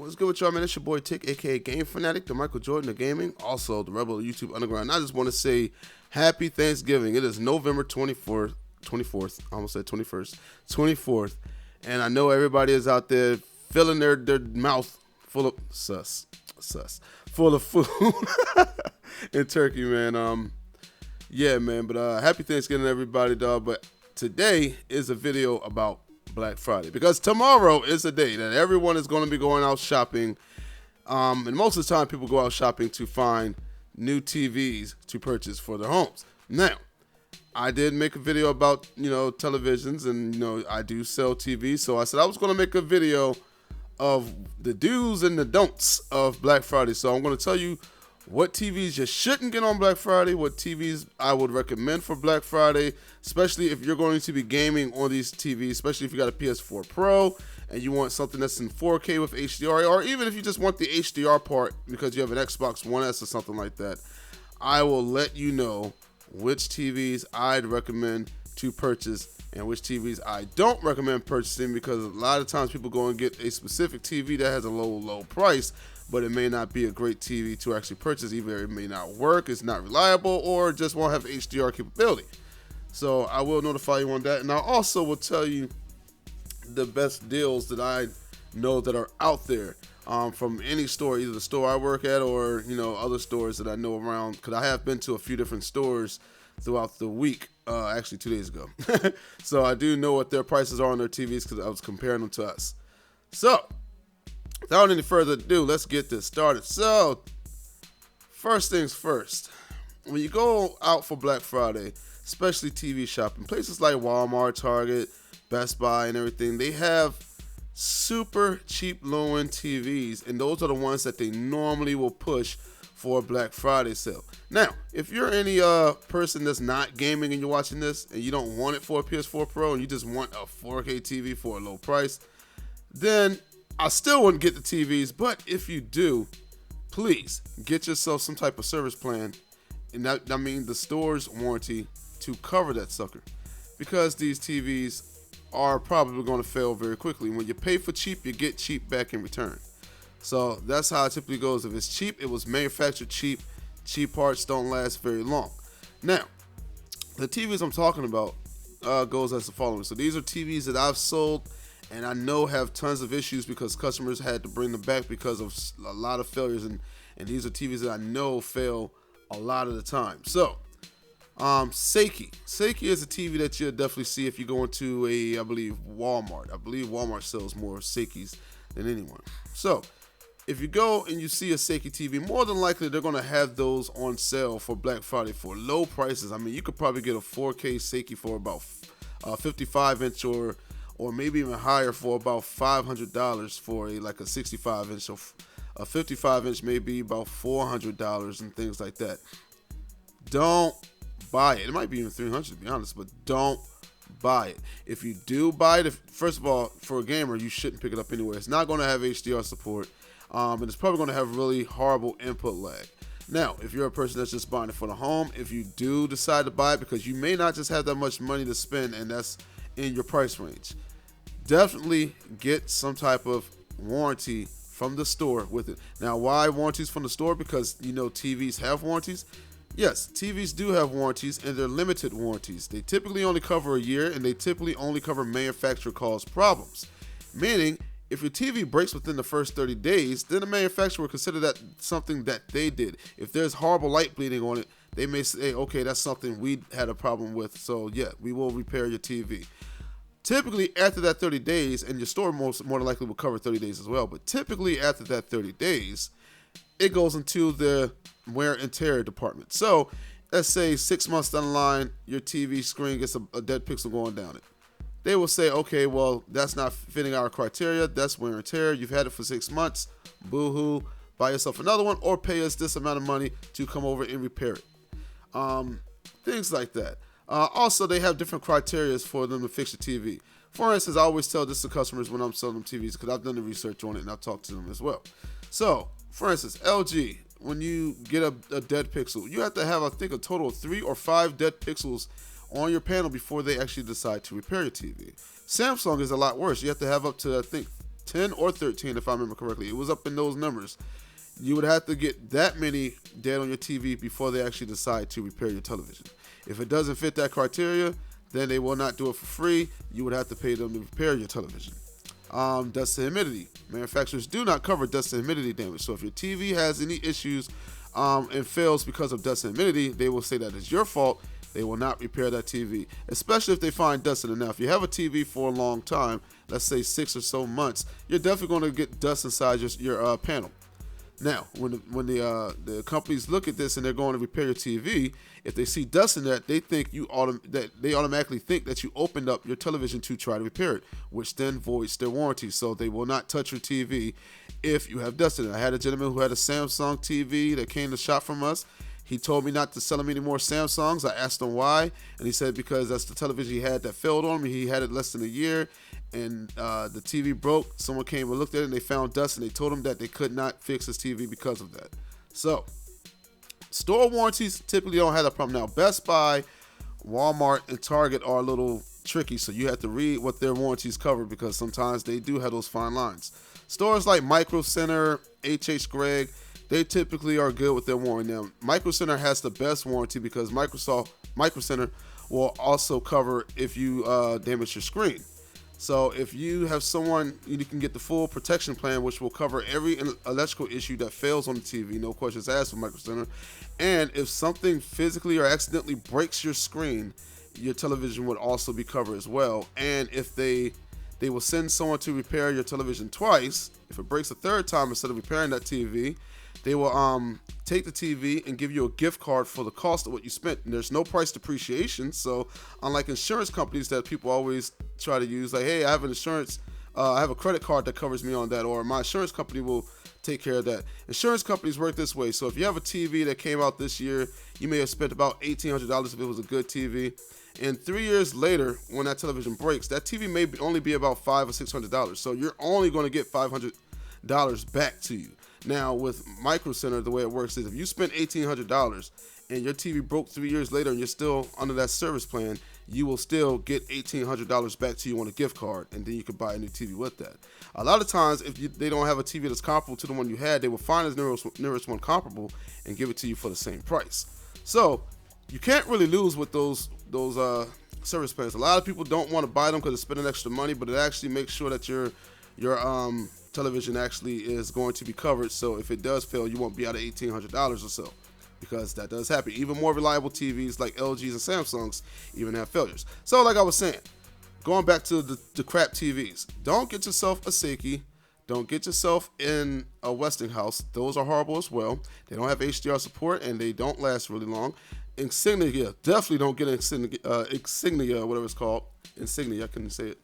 What's good with y'all, man? It's your boy Tick, aka Game Fanatic, the Michael Jordan of gaming, also the Rebel of YouTube Underground. I just want to say happy Thanksgiving. It is November 24th, I almost said 21st, 24th, and I know everybody is out there filling their mouth full of full of food and turkey, man. Yeah, man, but happy Thanksgiving, everybody, dog. But today is a video about Black Friday, because tomorrow is a day that everyone is going to be going out shopping, and most of the time people go out shopping to find new TVs to purchase for their homes. Now, I did make a video about, televisions, and, I do sell TVs, so I said I was going to make a video of the do's and the don'ts of Black Friday. So I'm going to tell you what TVs you shouldn't get on Black Friday, what TVs I would recommend for Black Friday, especially if you're going to be gaming on these TVs, especially if you got a PS4 Pro and you want something that's in 4K with HDR, or even if you just want the HDR part because you have an Xbox One S or something like that. I will let you know which TVs I'd recommend to purchase and which TVs I don't recommend purchasing, because a lot of times people go and get a specific TV that has a low price, but it may not be a great TV to actually purchase. Either it may not work, it's not reliable, or just won't have HDR capability. So I will notify you on that, and I also will tell you the best deals that I know that are out there from any store, either the store I work at or other stores that I know around, because I have been to a few different stores throughout the week, actually 2 days ago. So I do know what their prices are on their TVs because I was comparing them to us. So without any further ado, let's get this started. So, first things first, when you go out for Black Friday, especially TV shopping, places like Walmart, Target, Best Buy, and everything, they have super cheap low-end TVs, and those are the ones that they normally will push for a Black Friday sale. Now, if you're any person that's not gaming and you're watching this, and you don't want it for a PS4 Pro, and you just want a 4K TV for a low price, then I still wouldn't get the TVs. But if you do, please get yourself some type of service plan, and that means the store's warranty to cover that sucker, because these TVs are probably going to fail very quickly. When you pay for cheap, you get cheap back in return. So that's how it typically goes. If it's cheap, it was manufactured cheap. Cheap parts don't last very long. Now, the TVs I'm talking about goes as the following. So these are TVs that I've sold and I know have tons of issues because customers had to bring them back because of a lot of failures, and these are TVs that I know fail a lot of the time. So, Seiki is a TV that you'll definitely see if you go into I believe Walmart. I believe Walmart sells more Seikis than anyone. So, if you go and you see a Seiki TV, more than likely they're going to have those on sale for Black Friday for low prices. I mean, you could probably get a 4K Seiki for about 55-inch or maybe even higher for about $500 for a 65-inch. So a 55-inch may be about $400 and things like that. Don't buy it. It might be even $300 to be honest, but don't buy it. If you do buy it, first of all, for a gamer, you shouldn't pick it up anyway. It's not going to have HDR support, and it's probably going to have really horrible input lag. Now, if you're a person that's just buying it for the home, if you do decide to buy it because you may not just have that much money to spend and that's in your price range, definitely get some type of warranty from the store with it. Now, why warranties from the store? Because TVs have warranties. Yes, TVs do have warranties, and they're limited warranties. They typically only cover a year, and they typically only cover manufacturer-caused problems. Meaning, if your TV breaks within the first 30 days, then the manufacturer will consider that something that they did. If there's horrible light bleeding on it, they may say, okay, that's something we had a problem with, so yeah, we will repair your TV. Typically, after that 30 days, and your store more than likely will cover 30 days as well, but typically after that 30 days, it goes into the wear and tear department. So, let's say 6 months down the line, your TV screen gets a dead pixel going down it. They will say, okay, well, that's not fitting our criteria. That's wear and tear. You've had it for 6 months. Boo-hoo. Buy yourself another one or pay us this amount of money to come over and repair it. Things like that. Also, they have different criteria for them to fix your TV. For instance, I always tell this to customers when I'm selling them TVs because I've done the research on it and I've talked to them as well. So, for instance, LG, when you get a dead pixel, you have to have, I think, a total of 3 or 5 dead pixels on your panel before they actually decide to repair your TV. Samsung is a lot worse. You have to have up to, I think, 10 or 13 if I remember correctly. It was up in those numbers. You would have to get that many dead on your TV before they actually decide to repair your television. If it doesn't fit that criteria, then they will not do it for free. You would have to pay them to repair your television. Dust and humidity. Manufacturers do not cover dust and humidity damage. So if your TV has any issues and fails because of dust and humidity, they will say that it's your fault. They will not repair that TV, especially if they find dust in it. Now, if you have a TV for a long time, let's say 6 or so months, you're definitely going to get dust inside your panel. Now, when the companies look at this and they're going to repair your TV, if they see dust in that, they think they automatically think that you opened up your television to try to repair it, which then voids their warranty. So they will not touch your TV if you have dust in it. I had a gentleman who had a Samsung TV that came to shop from us. He told me not to sell him any more Samsungs. I asked him why, and he said because that's the television he had that failed on him. He had it less than a year, and the TV broke. Someone came and looked at it, and they found dust, and they told him that they could not fix his TV because of that. So, store warranties typically don't have that problem. Now, Best Buy, Walmart, and Target are a little tricky, so you have to read what their warranties cover because sometimes they do have those fine lines. Stores like Micro Center, H.H. Gregg, they typically are good with their warranty. Now, Micro Center has the best warranty because Micro Center will also cover if you damage your screen. So if you have someone, you can get the full protection plan, which will cover every electrical issue that fails on the TV, no questions asked for Micro Center. And if something physically or accidentally breaks your screen, your television would also be covered as well. And if they will send someone to repair your television twice, if it breaks a third time instead of repairing that TV, they will take the TV and give you a gift card for the cost of what you spent. And there's no price depreciation. So unlike insurance companies that people always try to use, like, hey, I have an insurance, I have a credit card that covers me on that, or my insurance company will take care of that. Insurance companies work this way. So if you have a TV that came out this year, you may have spent about $1,800 if it was a good TV. And 3 years later, when that television breaks, that TV may only be about $500 or $600. So you're only going to get $500 back to you. Now, with Micro Center, the way it works is if you spent $1,800 and your TV broke 3 years later and you're still under that service plan, you will still get $1,800 back to you on a gift card, and then you can buy a new TV with that. A lot of times, if they don't have a TV that's comparable to the one you had, they will find the nearest one comparable and give it to you for the same price. So you can't really lose with those service plans. A lot of people don't want to buy them because it's spending extra money, but it actually makes sure that your television actually is going to be covered. So if it does fail, you won't be out of $1,800 or so, because that does happen. Even more reliable TVs like LGs and Samsungs even have failures. So like I was saying, going back to the crap TVs, don't get yourself a Seiki. Don't get yourself in a Westinghouse. Those are horrible as well. They don't have HDR support and they don't last really long. Insignia, definitely don't get Insignia, whatever it's called. Insignia, I couldn't say it.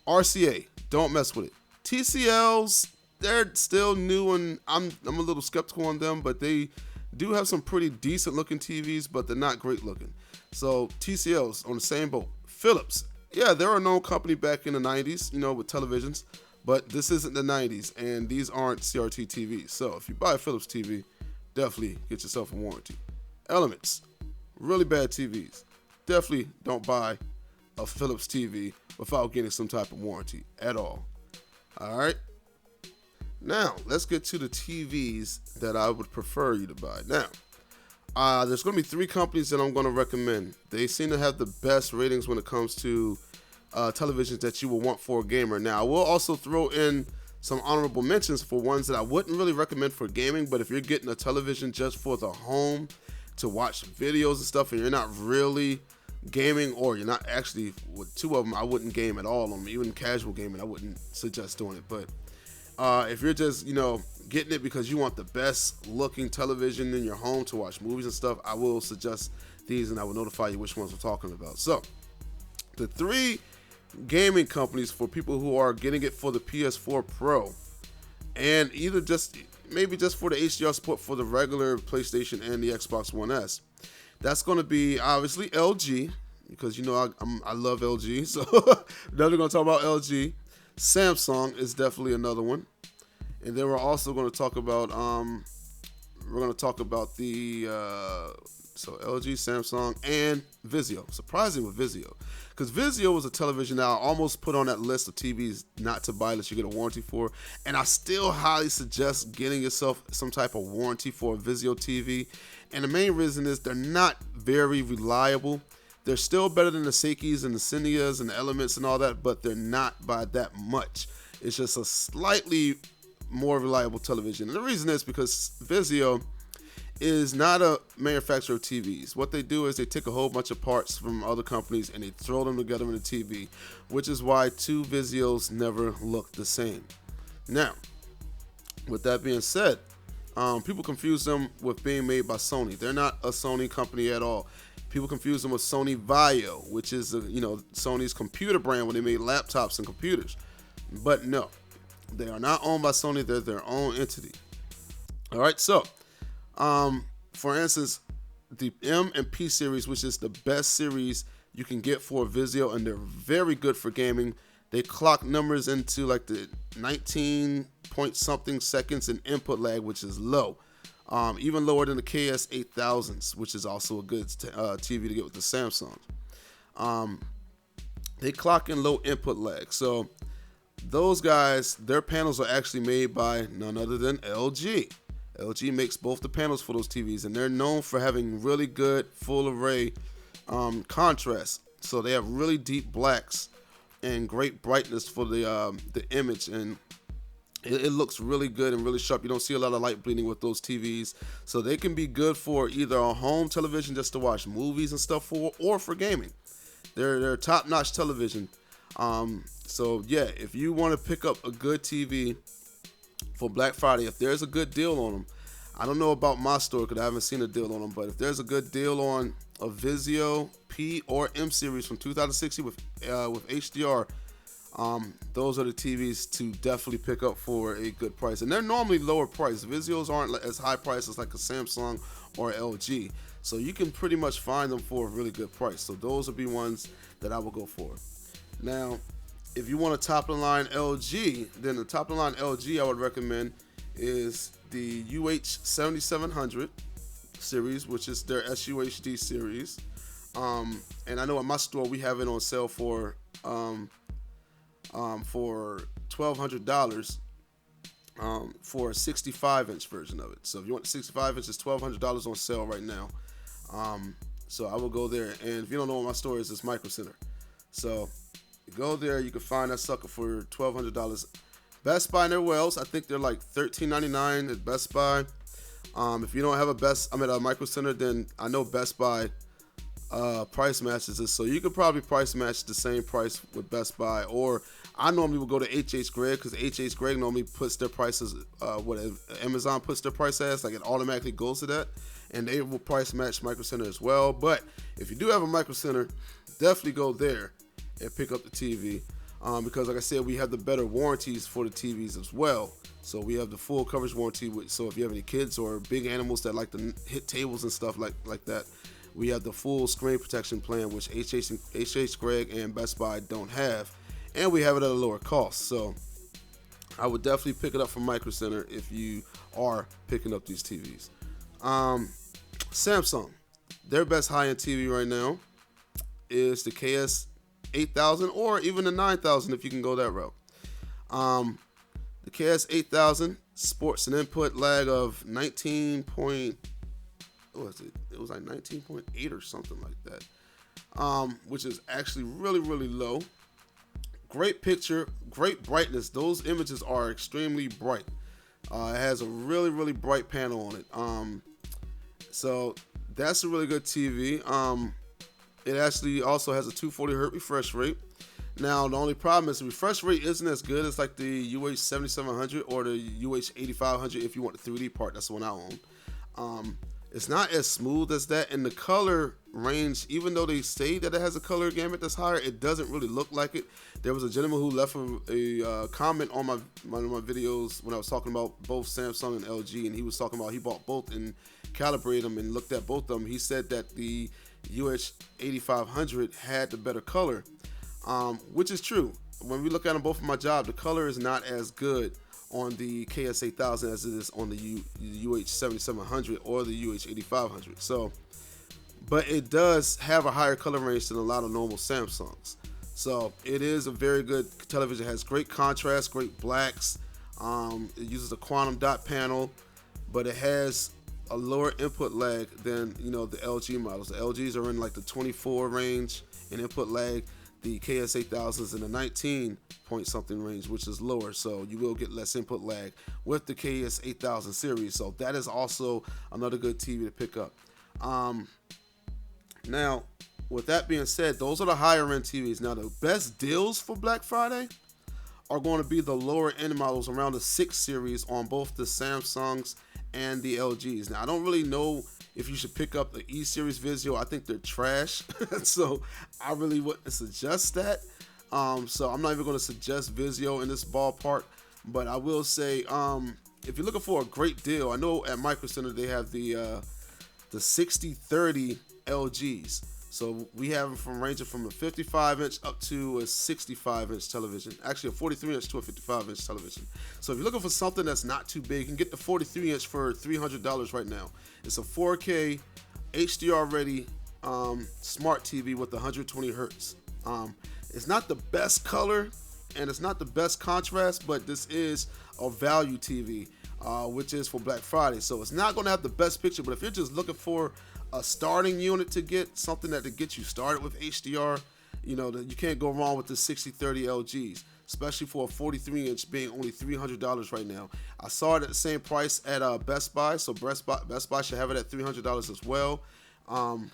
RCA, don't mess with it. TCLs, they're still new, and I'm a little skeptical on them, but they do have some pretty decent looking TVs, but they're not great looking. So TCLs on the same boat. Philips, yeah, they're a known company back in the 90s, with televisions, but this isn't the 90s, and these aren't CRT TVs. So if you buy a Philips TV, definitely get yourself a warranty. Elements, really bad TVs. Definitely don't buy a Philips TV without getting some type of warranty at all. All right. Now, let's get to the TVs that I would prefer you to buy. Now, there's going to be 3 companies that I'm going to recommend. They seem to have the best ratings when it comes to televisions that you will want for a gamer. Now, I will also throw in some honorable mentions for ones that I wouldn't really recommend for gaming, but if you're getting a television just for the home to watch videos and stuff and you're not really gaming, or you're not actually, with 2 of them, I wouldn't game at all on them. Even casual gaming, I wouldn't suggest doing it. But if you're just, getting it because you want the best looking television in your home to watch movies and stuff, I will suggest these and I will notify you which ones we're talking about. So, the 3 gaming companies for people who are getting it for the PS4 Pro, and either maybe just for the HDR support for the regular PlayStation and the Xbox One S. That's going to be obviously LG, because I love LG, so definitely going to talk about LG. Samsung is definitely another one, and then we're also going to talk about the So LG, Samsung, and Vizio. Surprising with Vizio, because Vizio was a television that I almost put on that list of TVs not to buy unless you get a warranty for. And I still highly suggest getting yourself some type of warranty for a Vizio TV. And the main reason is they're not very reliable. They're still better than the Seikis and the Cineas and the Elements and all that, but they're not by that much. It's just a slightly more reliable television. And the reason is because Vizio is not a manufacturer of TVs. What they do is they take a whole bunch of parts from other companies and they throw them together in a TV, which is why two Vizios never look the same. Now, with that being said, people confuse them with being made by Sony. They're not a Sony company at all. People confuse them with Sony Vaio, which is Sony's computer brand when they made laptops and computers. But no, they are not owned by Sony. They're their own entity. All right, so for instance, the M and P series, which is the best series you can get for Vizio, and they're very good for gaming. They clock numbers into like the 19 point something seconds in input lag, which is low. Even lower than the KS8000s, which is also a good TV to get with the Samsung. They clock in low input lag. So those guys, their panels are actually made by none other than LG. LG makes both the panels for those TVs, and they're known for having really good full array contrast. So they have really deep blacks and great brightness for the image, and it looks really good and really sharp. You don't see a lot of light bleeding with those TVs. So they can be good for either a home television just to watch movies and stuff for, or for gaming. They're top-notch television. So yeah, if you want to pick up a good TV for Black Friday, if there's a good deal on them, I don't know about my store because I haven't seen a deal on them, but if there's a good deal on a Vizio P or M series from 2060 with HDR, those are the TVs to definitely pick up for a good price. And they're normally lower price. Vizios aren't as high price as like a Samsung or LG. So you can pretty much find them for a really good price. So those would be ones that I will go for. Now, if you want a top of the line LG, then the top of the line LG I would recommend is the UH7700 series, which is their SUHD series. And I know at my store we have it on sale for $1,200 for a 65-inch version of it. So if you want the 65 inch, it's $1,200 on sale right now. So I will go there, and if you don't know what my store is, it's Micro Center. So you go there, you can find that sucker for $1,200. Best Buy near Wells, I think they're like $13.99 at Best Buy. If you don't have a Micro Center, then I know Best Buy price matches it, so you could probably price match the same price with Best Buy. Or I normally will go to HH Gregg, because HH Gregg normally puts their prices what Amazon puts their price as, like it automatically goes to that, and they will price match Micro Center as well. But if you do have a Micro Center, definitely go there and pick up the TV, because like I said, we have the better warranties for the TVs as well. So we have the full coverage warranty. So if you have any kids or big animals that like to hit tables and stuff like that, we have the full screen protection plan, which HH Gregg and Best Buy don't have, and we have it at a lower cost. So I would definitely pick it up from Micro Center if you are picking up these TVs. Samsung, their best high-end TV right now is the KS8000 or even the 9000 if you can go that route. The KS8000 sports an input lag of 19 point. What was it? It was like 19.8 or something like that, which is actually really, really low. Great picture, great brightness. Those images are extremely bright. It has a really, really bright panel on it. So that's a really good TV. It actually also has a 240 Hz refresh rate. Now, the only problem is the refresh rate isn't as good as like the UH7700 or the UH8500 if you want the 3D part. That's the one I own. It's not as smooth as that, and the color range, even though they say that it has a color gamut that's higher, it doesn't really look like it. There was a gentleman who left a comment on one of my videos when I was talking about both Samsung and LG, and he was talking about he bought both and calibrated them and looked at both of them. He said that the UH8500 had the better color, which is true. When we look at them both in my job, the color is not as good on the KS8000 as it is on the UH7700 or the UH8500. So but it does have a higher color range than a lot of normal Samsungs. So it is a very good television. It has great contrast, great blacks. It uses a quantum dot panel, but it has a lower input lag than the LG models. The LGs are in like the 24 range in input lag. The KS8000 is in the 19 point something range, which is lower, so you will get less input lag with the KS8000 series. So that is also another good TV to pick up. Now, with that being said, those are the higher end TVs. Now, the best deals for Black Friday are going to be the lower end models around the 6 series on both the Samsungs and the LGs. Now, I don't really know if you should pick up the E series Vizio. I think they're trash, so I really wouldn't suggest that. So I'm not even going to suggest Vizio in this ballpark, but I will say if you're looking for a great deal, I know at Micro Center they have the 60/30 LGs. So we have them from ranging from a 55-inch up to a 65-inch television. Actually, a 43-inch to a 55-inch television. So if you're looking for something that's not too big, you can get the 43-inch for $300 right now. It's a 4K HDR-ready smart TV with 120 hertz. It's not the best color and it's not the best contrast, but this is a value TV, which is for Black Friday. So it's not going to have the best picture, but if you're just looking for a starting unit to get something that to get you started with HDR, you can't go wrong with the 60/30 LGs, especially for a 43-inch being only $300 right now. I saw it at the same price at Best Buy, so Best Buy should have it at $300 as well. And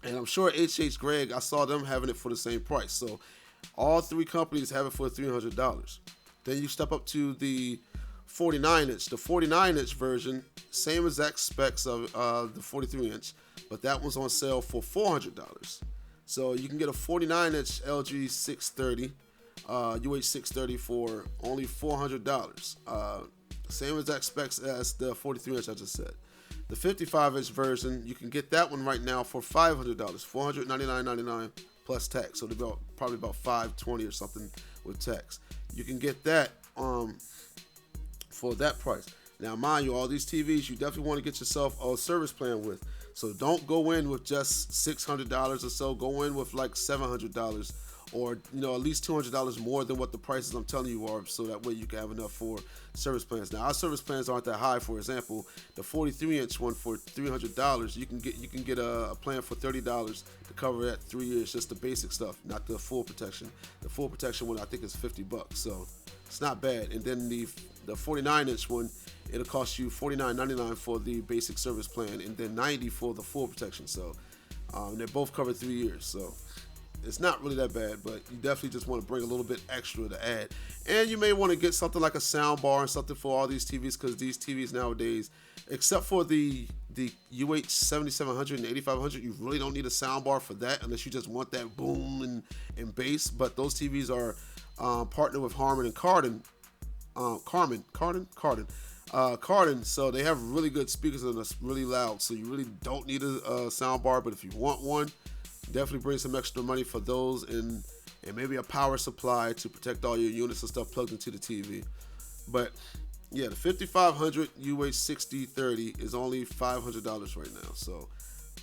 I'm sure H.H. Gregg, I saw them having it for the same price. So all three companies have it for $300. Then you step up to the 49-inch. The 49-inch version, same exact specs of the 43-inch, but that one's on sale for $400. So you can get a 49-inch LG 630, UH630 for only $400. Same exact specs as the 43-inch I just said. The 55-inch version, you can get that one right now for $500, $499.99 plus tax. So they're probably about $520 or something with tax. You can get that for that price. Now, mind you, all these TVs, you definitely want to get yourself a service plan with. So don't go in with just $600 or so. Go in with like $700 or at least $200 more than what the prices I'm telling you are, so that way you can have enough for service plans. Now, our service plans aren't that high. For example, the 43-inch one for $300, you can get a plan for $30 to cover that 3 years, just the basic stuff, not the full protection. The full protection one I think is $50, so it's not bad. And then the 49-inch one, it'll cost you $49.99 for the basic service plan, and then $90 for the full protection. So they're both covered 3 years. So it's not really that bad, but you definitely just want to bring a little bit extra to add. And you may want to get something like a sound bar and something for all these TVs, because these TVs nowadays, except for the UH 7700 and 8500, you really don't need a sound bar for that unless you just want that boom and bass. But those TVs are partnered with Harman and Kardon. Kardon, so they have really good speakers and it's really loud, so you really don't need a sound bar. But if you want one, definitely bring some extra money for those, and maybe a power supply to protect all your units and stuff plugged into the TV. But yeah, the 5500 UH6030 is only $500 right now, so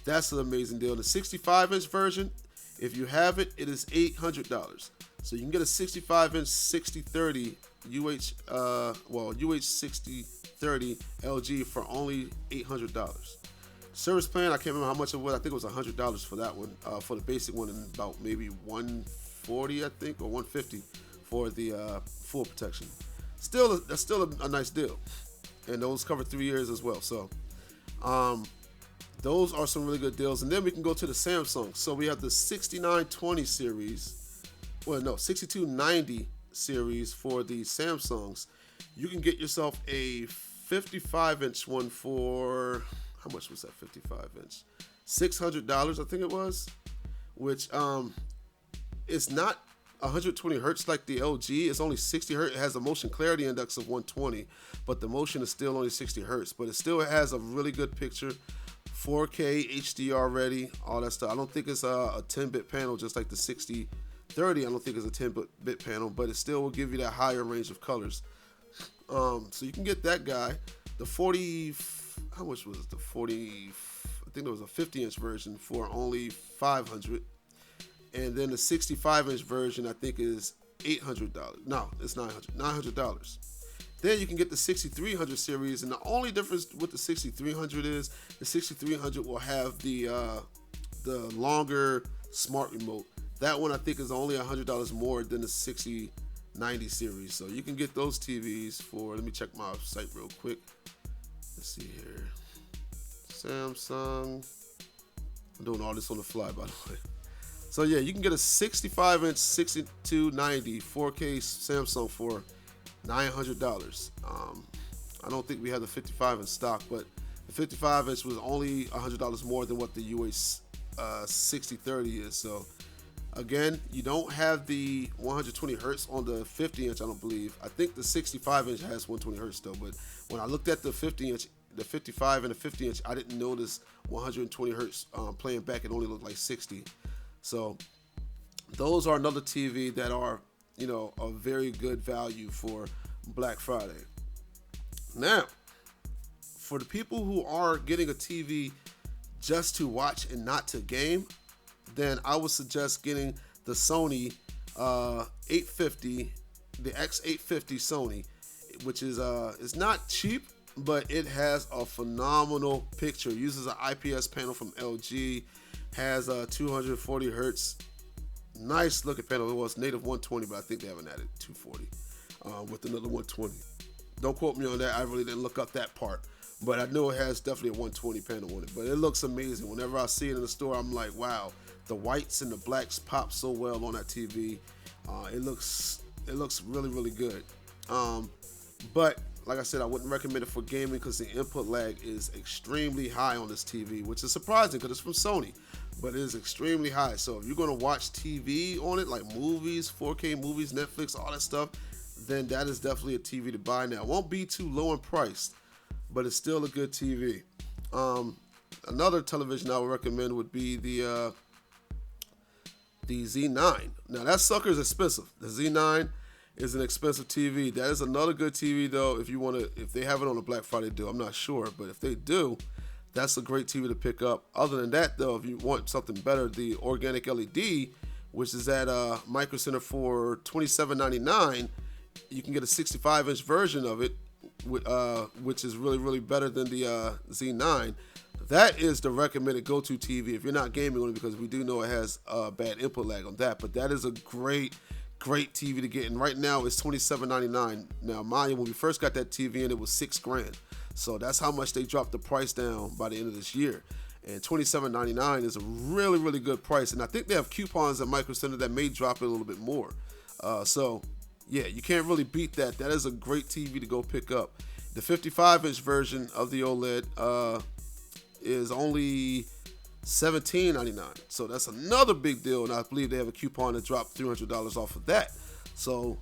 that's an amazing deal. The 65-inch version, if you have it, it is $800. So you can get a 65-inch 6030 UH6030 LG for only $800. Service plan, I can't remember how much it was. I think it was $100 for that one, for the basic one, and about maybe $140, I think, or $150 for the full protection. That's still a nice deal, and those cover 3 years as well. So those are some really good deals. And then we can go to the Samsung. So we have the 6920 series, 6290 series for the Samsungs. You can get yourself a 55-inch one for, how much was that 55-inch? $600, I think it was, which it's not 120 hertz like the LG. It's only 60 hertz. It has a motion clarity index of 120, but the motion is still only 60 hertz. But it still has a really good picture, 4K, HDR ready, all that stuff. I don't think it's a 10-bit panel just like the 6030. I don't think it's a 10-bit panel, but it still will give you that higher range of colors. So you can get that guy. The 40, how much was it? The 40, I think there was a 50-inch version for only $500, and then the 65-inch version I think is $800. No, it's $900. Then you can get the 6300 series, and the only difference with the 6300 is the 6300 will have the longer smart remote. That one I think is only $100 more than the 6090 series. So you can get those TVs for, let me check my site real quick. Let's see here. Samsung. I'm doing all this on the fly, by the way. So yeah, you can get a 65-inch 6290 4K Samsung for $900. I don't think we have the 55 in stock, but the 55-inch was only $100 more than what the UA 6030 is. So again, you don't have the 120 hertz on the 50-inch, I don't believe. I think the 65-inch has 120 hertz still, but when I looked at the 50-inch, the 55 and the 50-inch, I didn't notice 120 hertz playing back. It only looked like 60. So those are another TV that are, you know, a very good value for Black Friday. Now, for the people who are getting a TV just to watch and not to game, then I would suggest getting the Sony 850, the X850 Sony, which is it's not cheap, but it has a phenomenal picture. It uses an IPS panel from LG, has a 240 hertz, nice looking panel. It was native 120, but I think they haven't added 240 with another 120. Don't quote me on that. I really didn't look up that part, but I know it has definitely a 120 panel on it. But it looks amazing. Whenever I see it in the store, I'm like, wow, the whites and the blacks pop so well on that TV. It looks really, really good. But like I said, I wouldn't recommend it for gaming because the input lag is extremely high on this TV, which is surprising because it's from Sony, but it is extremely high. So if you're going to watch TV on it, like movies, 4K movies, Netflix, all that stuff, then that is definitely a TV to buy now. It won't be too low in price, but it's still a good TV. Another television I would recommend would be the Z9. Now that sucker is expensive. The Z9 is an expensive TV. That is another good TV though. If they have it on a Black Friday deal, I'm not sure, but if they do, that's a great TV to pick up. Other than that though, if you want something better, the organic LED, which is at Micro Center for $27.99, you can get a 65-inch version of it, which is really, really better than the Z9. That is the recommended go-to TV if you're not gaming on it, because we do know it has bad input lag on that. But that is a great TV to get. And right now it's $27.99. Now, mind you, when we first got that TV in, it was $6,000. So that's how much they dropped the price down by the end of this year. And $27.99 is a really, really good price. And I think they have coupons at Micro Center that may drop it a little bit more. So yeah, you can't really beat that. That is a great TV to go pick up. The 55-inch version of the OLED is only $17.99. So that's another big deal, and I believe they have a coupon to drop $300 off of that. So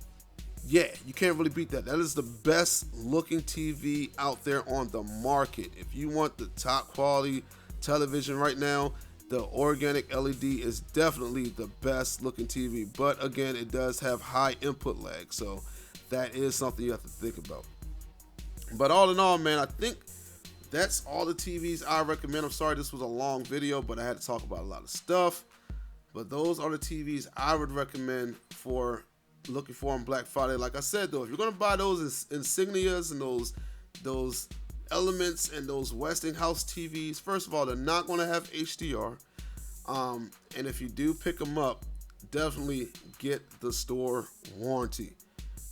yeah, you can't really beat that. That is the best looking TV out there on the market. If you want the top quality television right now, the organic LED is definitely the best looking TV. But again, it does have high input lag, so that is something you have to think about. But all in all, man, I think that's all the TVs I recommend. I'm sorry this was a long video, but I had to talk about a lot of stuff. But those are the TVs I would recommend for looking for on Black Friday. Like I said, though, if you're gonna buy those insignias and those Elements and those Westinghouse TVs, first of all, they're not gonna have HDR. And if you do pick them up, definitely get the store warranty.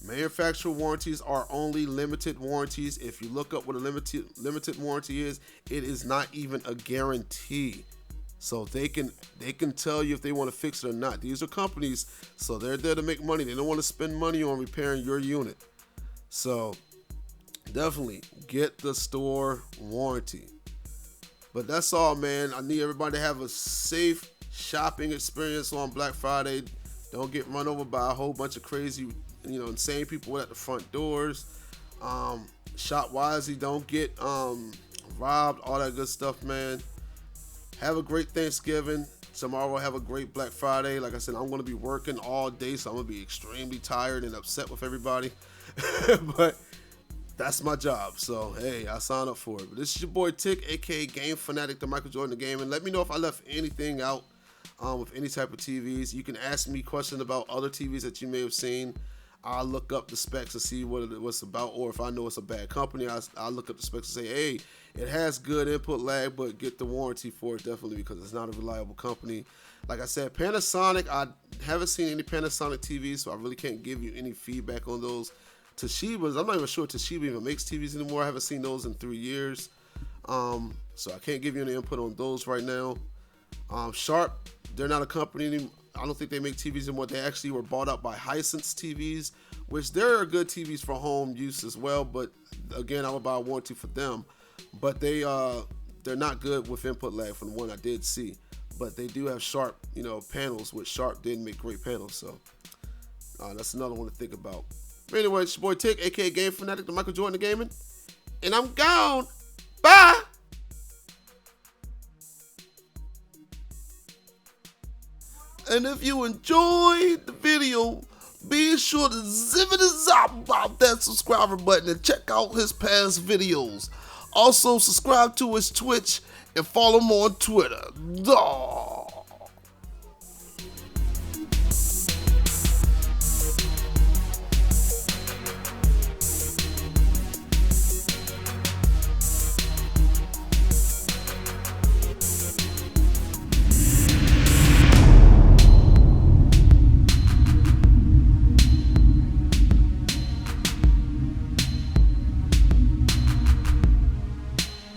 Manufacturer warranties are only limited warranties. If you look up what a limited warranty is, it is not even a guarantee. So they can tell you if they want to fix it or not. These are companies, so they're there to make money. They don't want to spend money on repairing your unit. So definitely get the store warranty. But that's all, man. I need everybody to have a safe shopping experience on Black Friday. Don't get run over by a whole bunch of crazy, insane people at the front doors. Shop wisely. Don't get robbed. All that good stuff, man. Have a great Thanksgiving. Tomorrow have a great Black Friday. Like I said, I'm going to be working all day, so I'm going to be extremely tired and upset with everybody. But that's my job. So hey, I signed up for it. But this is your boy Tick, aka Game Fanatic, the Michael Jordan of gaming. Let me know if I left anything out with any type of TVs. You can ask me questions about other TVs that you may have seen. I'll look up the specs to see what it's about, or if I know it's a bad company, I'll look up the specs and say, hey, it has good input lag, but get the warranty for it definitely, because it's not a reliable company. Like I said, Panasonic, I haven't seen any Panasonic TVs, so I really can't give you any feedback on those. Toshiba's, I'm not even sure Toshiba even makes TVs anymore. I haven't seen those in 3 years. So I can't give you any input on those right now. Sharp, they're not a company anymore. I don't think they make TVs anymore. They actually were bought out by Hisense TVs, which they're good TVs for home use as well. But again, I would buy a warranty for them. But they're not good with input lag from the one I did see. But they do have Sharp, panels, which Sharp did make great panels. So that's another one to think about. But anyway, it's your boy Tick, aka Game Fanatic, the Michael Jordan of gaming, and I'm gone. Bye. And if you enjoyed the video, be sure to zip it about that subscriber button and check out his past videos. Also, subscribe to his Twitch and follow him on Twitter. Duh.